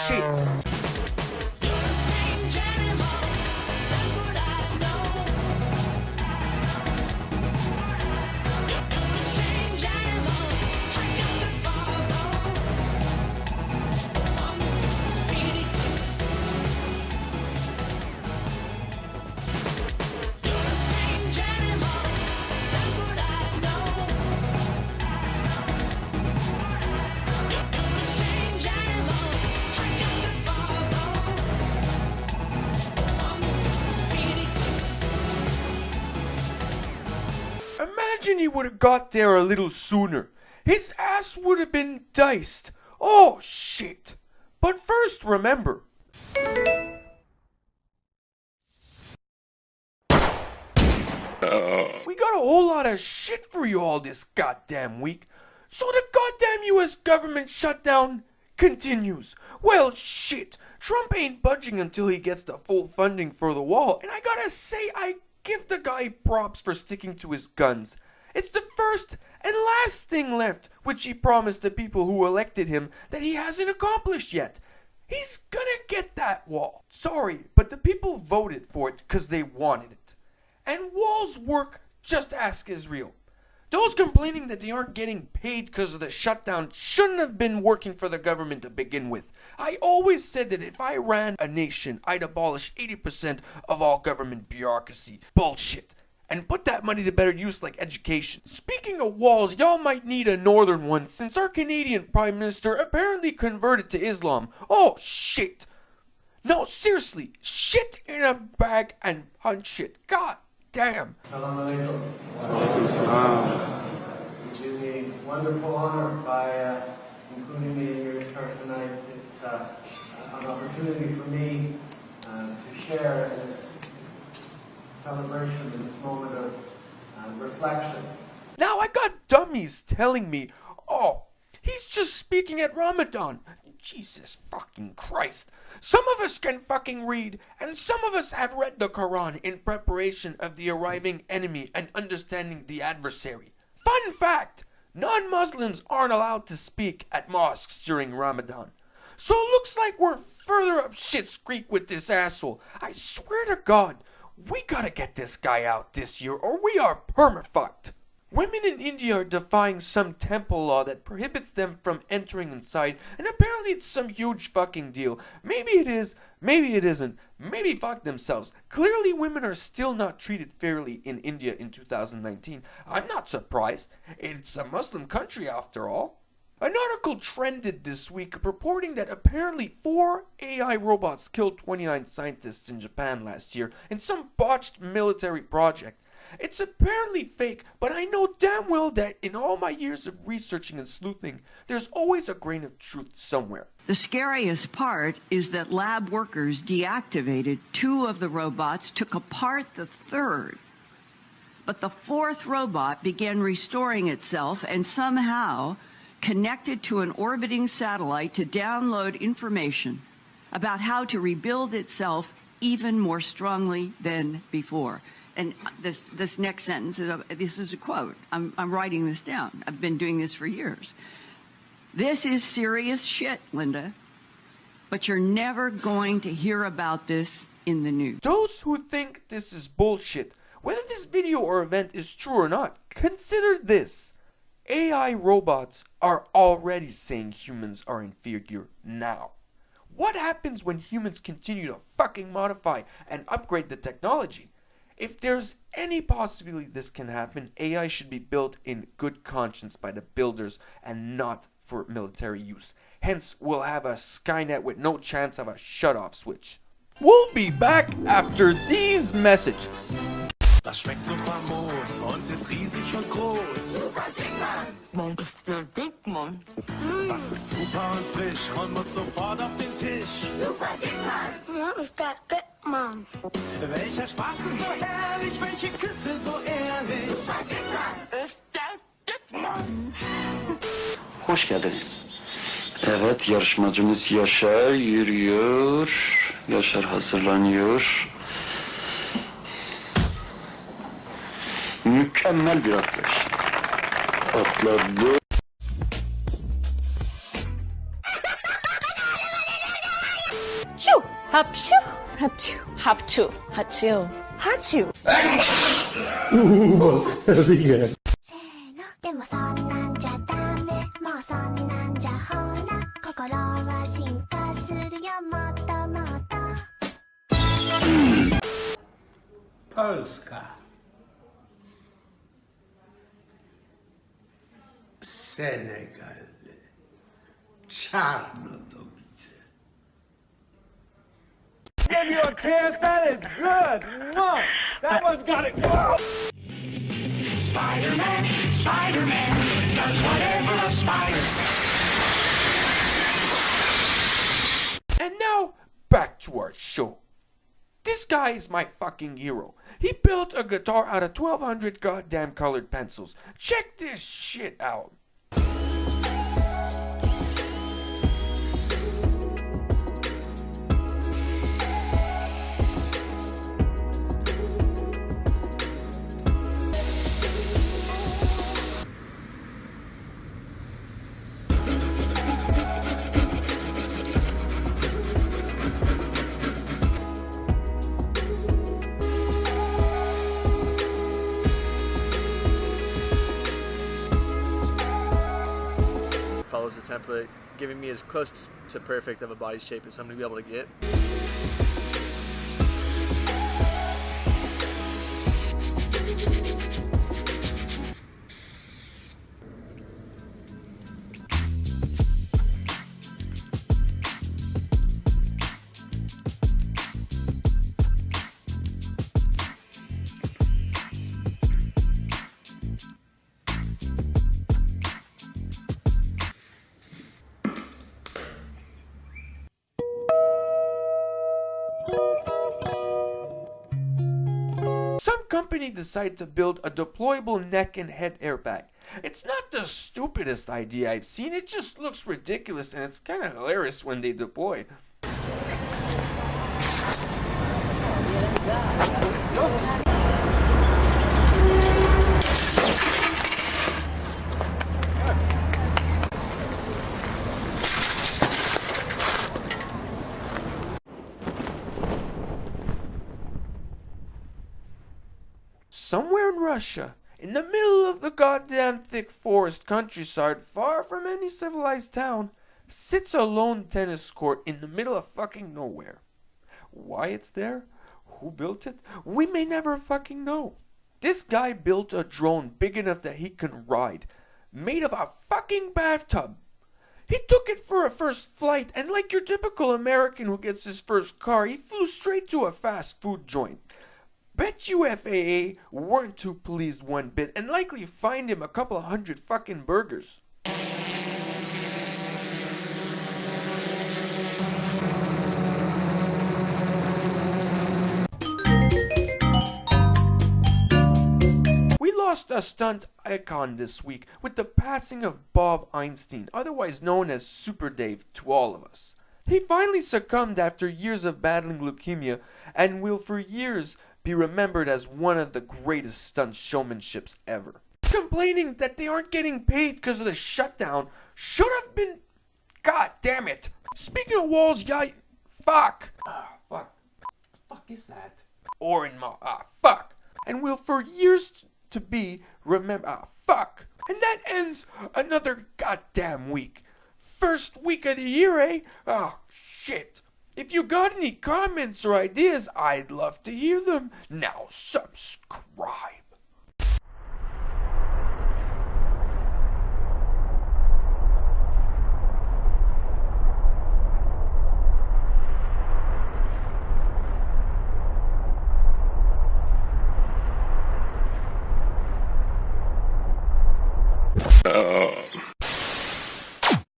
shit. Imagine he would have got there a little sooner. His ass would have been diced. Oh shit. But first remember. We got a whole lot of shit for you all this goddamn week. So the goddamn US government shutdown continues. Well shit. Trump ain't budging until he gets the full funding for the wall. And I gotta say, I give the guy props for sticking to his guns. It's the first and last thing left, which he promised the people who elected him that he hasn't accomplished yet. He's gonna get that wall. Sorry, but the people voted for it because they wanted it. And walls work, just ask Israel. Those complaining that they aren't getting paid because of the shutdown shouldn't have been working for the government to begin with. I always said that if I ran a nation, I'd abolish 80% of all government bureaucracy. Bullshit. And put that money to better use like education. Speaking of walls, y'all might need a northern one since our Canadian Prime Minister apparently converted to Islam. Oh shit. No, seriously, shit in a bag and punch it. God damn. Salam alaikum. It is a wonderful honor by including me in your church tonight. It's an opportunity for me to share in this celebration, in this moment of reflection. Now I got dummies telling me, oh, he's just speaking at Ramadan. Jesus fucking Christ. Some of us can fucking read, and some of us have read the Quran in preparation of the arriving enemy and understanding the adversary. Fun fact, non-Muslims aren't allowed to speak at mosques during Ramadan. So it looks like we're further up shit's creek with this asshole. I swear to God, we gotta get this guy out this year or we are perma-fucked. Women in India are defying some temple law that prohibits them from entering inside, and apparently it's some huge fucking deal. Maybe it is, maybe it isn't, maybe fuck themselves. Clearly women are still not treated fairly in India in 2019. I'm not surprised. It's a Muslim country after all. An article trended this week purporting that apparently 4 AI robots killed 29 scientists in Japan last year in some botched military project. It's apparently fake, but I know damn well that in all my years of researching and sleuthing, there's always a grain of truth somewhere. The scariest part is that lab workers deactivated 2 of the robots, took apart the 3rd. But the 4th robot began restoring itself and somehow connected to an orbiting satellite to download information about how to rebuild itself even more strongly than before. And this next sentence is a quote. I'm writing this down. I've been doing this for years. This is serious shit, Linda. But you're never going to hear about this in the news. Those who think this is bullshit, whether this video or event is true or not, consider this. AI robots are already saying humans are inferior now. What happens when humans continue to fucking modify and upgrade the technology? If there's any possibility this can happen, AI should be built in good conscience by the builders and not for military use. Hence, we'll have a Skynet with no chance of a shut-off switch. We'll be back after these messages. Das schmeckt so famos und ist riesig und groß. Super Dickmann! Was ist der Dickmann? Das ist super und frisch und muss sofort auf den Tisch. Super Dickmann! Ja, ist der Dickmann. Welcher Spaß ist so herrlich, welche Küsse so ehrlich. Super Dickmann! Ist der Dickmann! Hoş geldiniz. Evet, yarışmacımız Yaşar yürüyor. Yaşar hazırlanıyor. Mükemmel bir atlayış. Atladı. 합주, 합주, 합주, 합주, 합주, 합주. でもそんなんじゃダメもうそんなんじゃほら心は進化するよもっともっと Polska, Senegal, Czarnotowice. Give you a kiss, that is good. Mwah. That one's got it. Spider-Man, Spider-Man does whatever a spider. And now, back to our show. This guy is my fucking hero. He built a guitar out of 1,200 goddamn colored pencils. Check this shit out. Follows the template, giving me as close to perfect of a body shape as I'm going to be able to get. Some company decided to build a deployable neck and head airbag. It's not the stupidest idea I've seen, it just looks ridiculous and it's kinda hilarious when they deploy. Somewhere in Russia, in the middle of the goddamn thick forest countryside, far from any civilized town, sits a lone tennis court in the middle of fucking nowhere. Why it's there? Who built it? We may never fucking know. This guy built a drone big enough that he can ride, made of a fucking bathtub. He took it for a first flight, and like your typical American who gets his first car, he flew straight to a fast food joint. Bet you FAA weren't too pleased one bit and likely fined him a couple of hundred fucking burgers. We lost a stunt icon this week with the passing of Bob Einstein, otherwise known as Super Dave to all of us. He finally succumbed after years of battling leukemia and will for years be remembered as one of the greatest stunt showmanships ever. Complaining that they aren't getting paid because of the shutdown should have been... God damn it! Speaking of walls, fuck! Fuck is that? Or in my... fuck! And will for years to be remembered... fuck! And that ends another goddamn week. First week of the year, eh? Shit. If you got any comments or ideas, I'd love to hear them. Now subscribe.